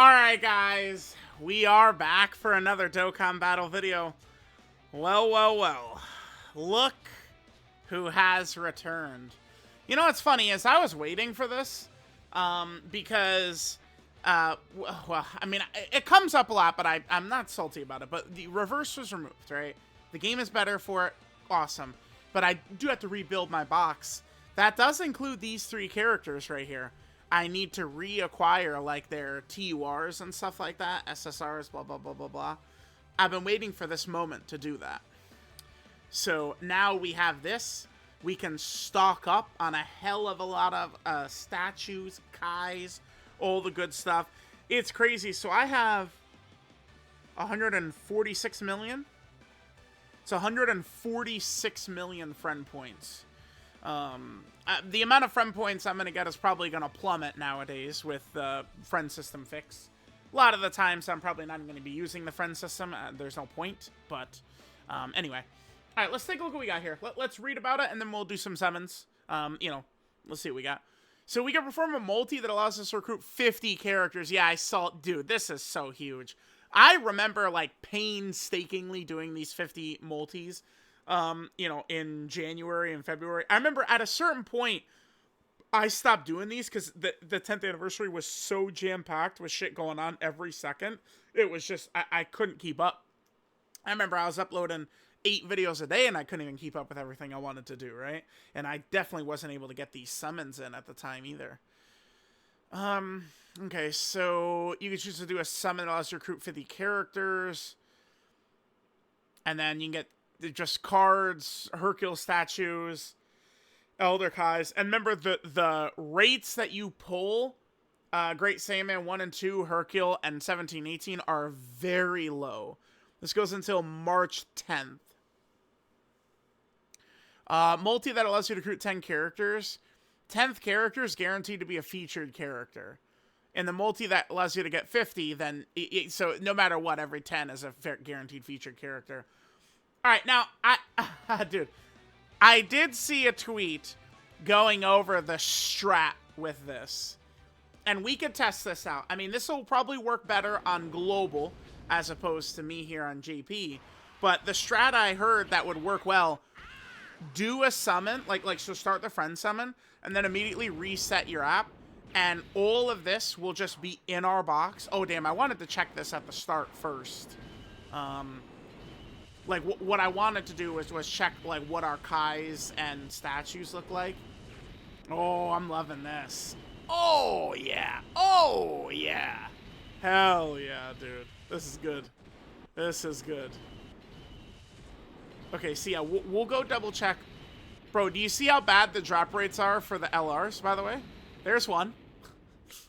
Alright guys, we are back for another Dokkan battle video. Well. Look who has returned. You know what's funny is I was waiting for this, because, well, I mean, it comes up a lot, but I'm not salty about it, but the reverse was removed, right? The game is better for it, awesome. But I do have to rebuild my box. That does include these three characters right here. I need to reacquire, like, their TURs and stuff like that, SSRs, blah, blah, blah, blah, blah. I've been waiting for this moment to do that. So now we have this. We can stock up on a hell of a lot of statues, Kais, all the good stuff. It's crazy. So I have 146 million. It's 146 million friend points. The amount of friend points I'm going to get is probably going to plummet nowadays with the friend system fix. A lot of the times I'm probably not even going to be using the friend system. There's no point. But anyway. All right, let's take a look what we got here. Let's read about it, and then we'll do some summons. Let's see what we got. So we can perform a multi that allows us to recruit 50 characters. Yeah, I saw it. Dude, this is so huge. I remember, like, painstakingly doing these 50 multis, in January and February. I remember at a certain point, I stopped doing these because the 10th anniversary was so jam-packed with shit going on every second. It was just, I couldn't keep up. I remember I was uploading 8 videos a day, and I couldn't even keep up with everything I wanted to do, right? And I definitely wasn't able to get these summons in at the time either. Okay, so you can choose to do a summon that allows you to recruit 50 characters. And then you can get just cards, Hercule statues, Elder Kais. And remember, the rates that you pull, Great Saiyaman 1 and 2, Hercule, and 1718 are very low. This goes until March 10th. Multi that allows you to recruit 10 characters. 10th character is guaranteed to be a featured character. And the multi that allows you to get 50, then... so no matter what, every 10 is a guaranteed featured character. Alright, now, dude. I did see a tweet going over the strat with this. And we could test this out. I mean, this will probably work better on global as opposed to me here on JP. But the strat I heard that would work well, do a summon, so start the friend summon, and then immediately reset your app, and all of this will just be in our box. Oh, damn, I wanted to check this at the start first. What I wanted to do was check, what our Kais and statues look like. Oh, I'm loving this. Oh, yeah. Oh, yeah. Hell yeah, dude. This is good. This is good. Okay, so yeah, we'll go double check. Bro, do you see how bad the drop rates are for the LRs, by the way? There's one.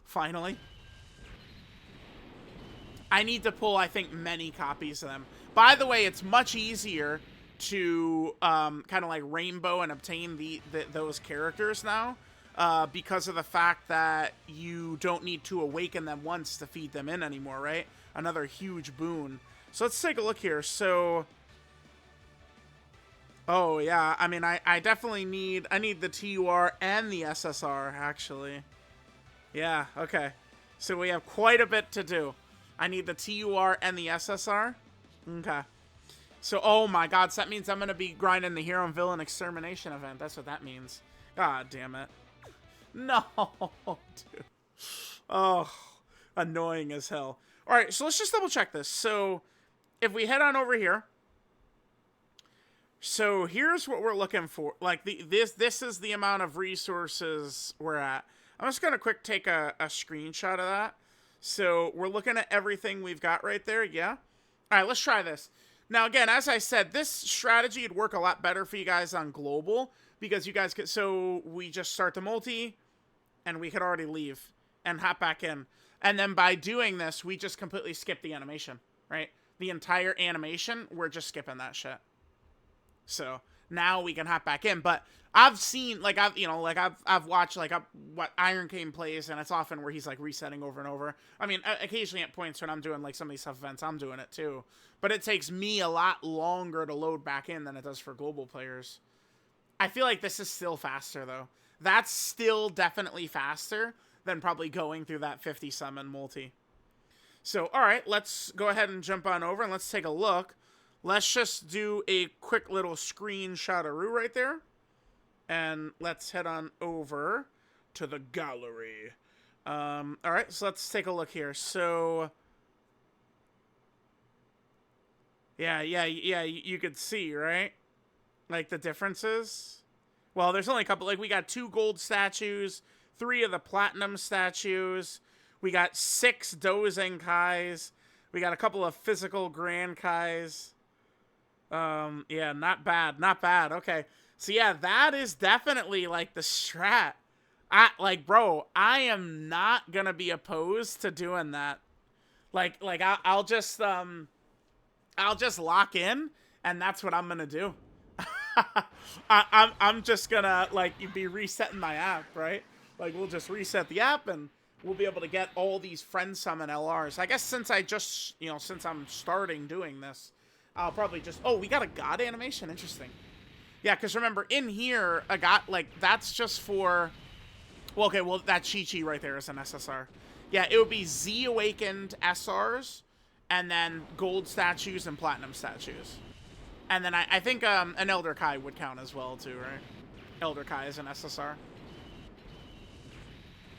Finally. I need to pull, I think, many copies of them. By the way, it's much easier to kind of like rainbow and obtain those characters now. Because of the fact that you don't need to awaken them once to feed them in anymore, right? Another huge boon. So let's take a look here. So, oh yeah, I mean, I definitely need, the TUR and the SSR, actually. Yeah, okay. So we have quite a bit to do. I need the TUR and the SSR. Okay. So, oh my god, so that means I'm going to be grinding the Hero and Villain Extermination event. That's what that means. God damn it. No, dude. Oh, annoying as hell. All right, so let's just double check this. So if we head on over here, so here's what we're looking for. Like this is the amount of resources we're at. I'm just gonna quick take a screenshot of that. So we're looking at everything we've got right there. Yeah. All right, let's try this. Now again, as I said, this strategy would work a lot better for you guys on global because you guys could. So we just start the multi. And we could already leave and hop back in. And then by doing this, we just completely skip the animation, right? The entire animation, we're just skipping that shit. So now we can hop back in. But I've seen, I've watched, what Iron Cane plays, and it's often where he's, resetting over and over. I mean, occasionally at points when I'm doing, some of these tough events, I'm doing it too. But it takes me a lot longer to load back in than it does for global players. I feel like this is still faster, though. That's still definitely faster than probably going through that 50 summon multi. So, all right, let's go ahead and jump on over and let's take a look. Let's just do a quick little screenshot-a-roo right there. And let's head on over to the gallery. All right, so let's take a look here. So, yeah, you could see, right? Like, the differences. Well, there's only a couple. Like, we got 2 gold statues, 3 of the platinum statues. We got 6 Dozenkais. We got a couple of physical Grand Kais. Yeah, not bad. Not bad. Okay. So, yeah, that is definitely, like, the strat. Bro, I am not gonna be opposed to doing that. I'll just lock in, and that's what I'm gonna do. I'm just gonna, like, be resetting my app, right? Like, we'll just reset the app, and we'll be able to get all these friend summon LRs. I guess since I just, since I'm starting doing this, I'll probably just... Oh, we got a god animation? Interesting. Yeah, because remember, in here, a god, like, that's just for... Well, okay, well, that Chi-Chi right there is an SSR. Yeah, it would be Z-Awakened SRs, and then gold statues and platinum statues. And then I think an Elder Kai would count as well, too, right? Elder Kai is an SSR.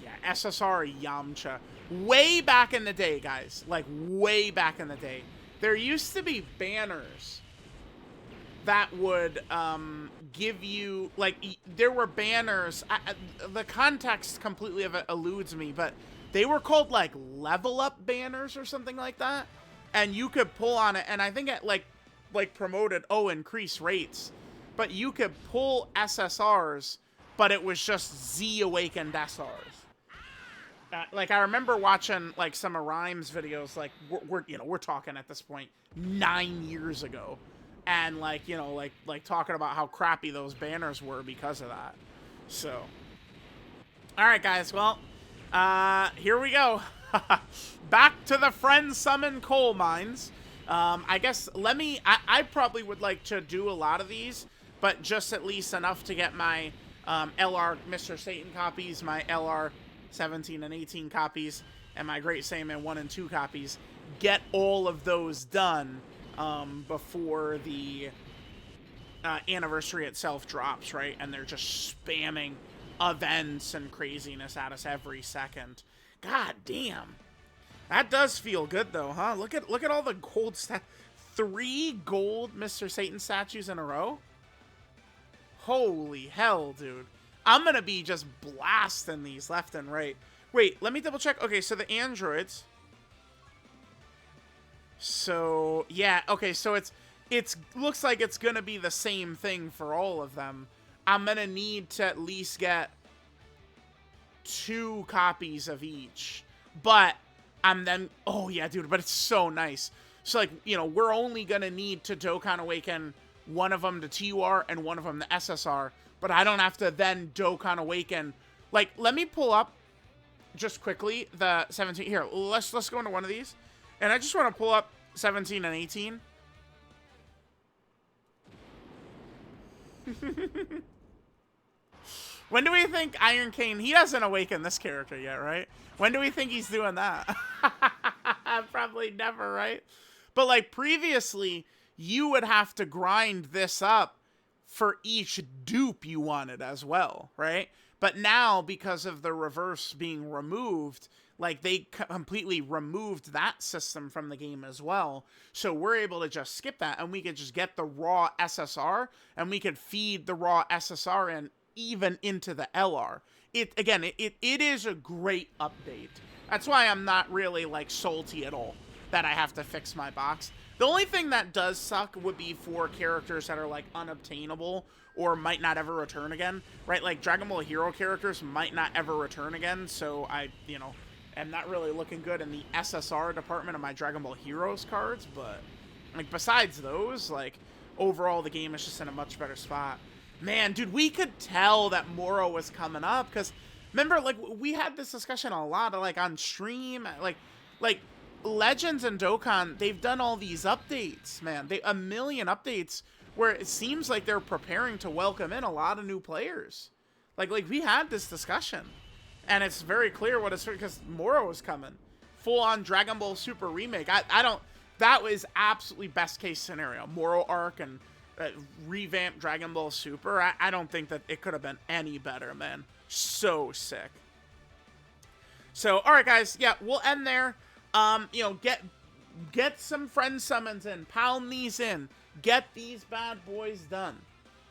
Yeah, SSR Yamcha. Way back in the day, guys. Like, way back in the day. There used to be banners that would give you, like, there were banners. The context completely eludes me, but they were called, like, level up banners or something like that. And you could pull on it, and I think it, like promoted, increase rates. But you could pull SSRs, but it was just Z-Awakened SRs. Like, I remember watching, like, some of Rhymes videos, like, we're talking at this point 9 years ago. And, like, like talking about how crappy those banners were because of that. So, all right, guys. Well, here we go. Back to the friend summon coal mines. I guess I probably would like to do a lot of these, but just at least enough to get my LR Mr. Satan copies, my LR 17 and 18 copies, and my Great Saiyaman 1 and 2 copies. Get all of those done before the anniversary itself drops, right? And they're just spamming events and craziness at us every second. God damn. That does feel good though, huh? Look at all the gold 3 gold Mr. Satan statues in a row. Holy hell, dude. I'm gonna be just blasting these left and right. Wait, let me double check. Okay, so the androids. So, yeah, okay, so it's looks like it's gonna be the same thing for all of them. I'm gonna need to at least get 2 copies of each. But I'm then, oh yeah, dude, but it's so nice. So, like, we're only gonna need to Dokkan Awaken one of them to TUR and one of them to SSR. But I don't have to then Dokkan Awaken. Like, let me pull up just quickly the 17. Here, let's go into one of these. And I just want to pull up 17 and 18. When do we think Iron Cane... He doesn't awaken this character yet, right? When do we think he's doing that? Probably never, right? But, like, previously, you would have to grind this up for each dupe you wanted as well, right? But now, because of the reverse being removed, like, they completely removed that system from the game as well. So we're able to just skip that, and we could just get the raw SSR, and we could feed the raw SSR in even into the LR. It is a great update. That's why I'm not really, like, salty at all that I have to fix my box. The only thing that does suck would be for characters that are, like, unobtainable or might not ever return again, right? Like, Dragon Ball Hero characters might not ever return again, so I, am not really looking good in the SSR department of my Dragon Ball Heroes cards, but, like, besides those, like, overall the game is just in a much better spot. Man, dude, we could tell that Moro was coming up, because, remember, like, we had this discussion a lot, like, on stream, like, Legends and Dokkan, they've done all these updates, man. A million updates where it seems like they're preparing to welcome in a lot of new players. Like we had this discussion. And it's very clear what it's because Moro is coming. full-on Dragon Ball Super remake. I don't... That was absolutely best case scenario. Moral arc and revamped Dragon Ball Super. I don't think that it could have been any better, man. So sick. So, alright guys, yeah, we'll end there. You know, get some friend summons in. Pound these in. Get these bad boys done.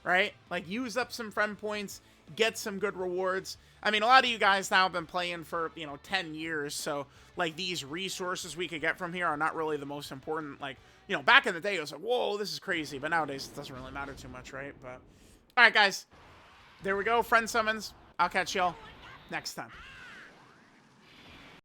Right? Like, use up some friend points. Get some good rewards. I mean, a lot of you guys now have been playing for, you know, 10 years, so, like, these resources we could get from here are not really the most important. Like, you know, back in the day, it was like, whoa, this is crazy, but nowadays it doesn't really matter too much, right? But, alright, guys. There we go, friend summons. I'll catch y'all next time.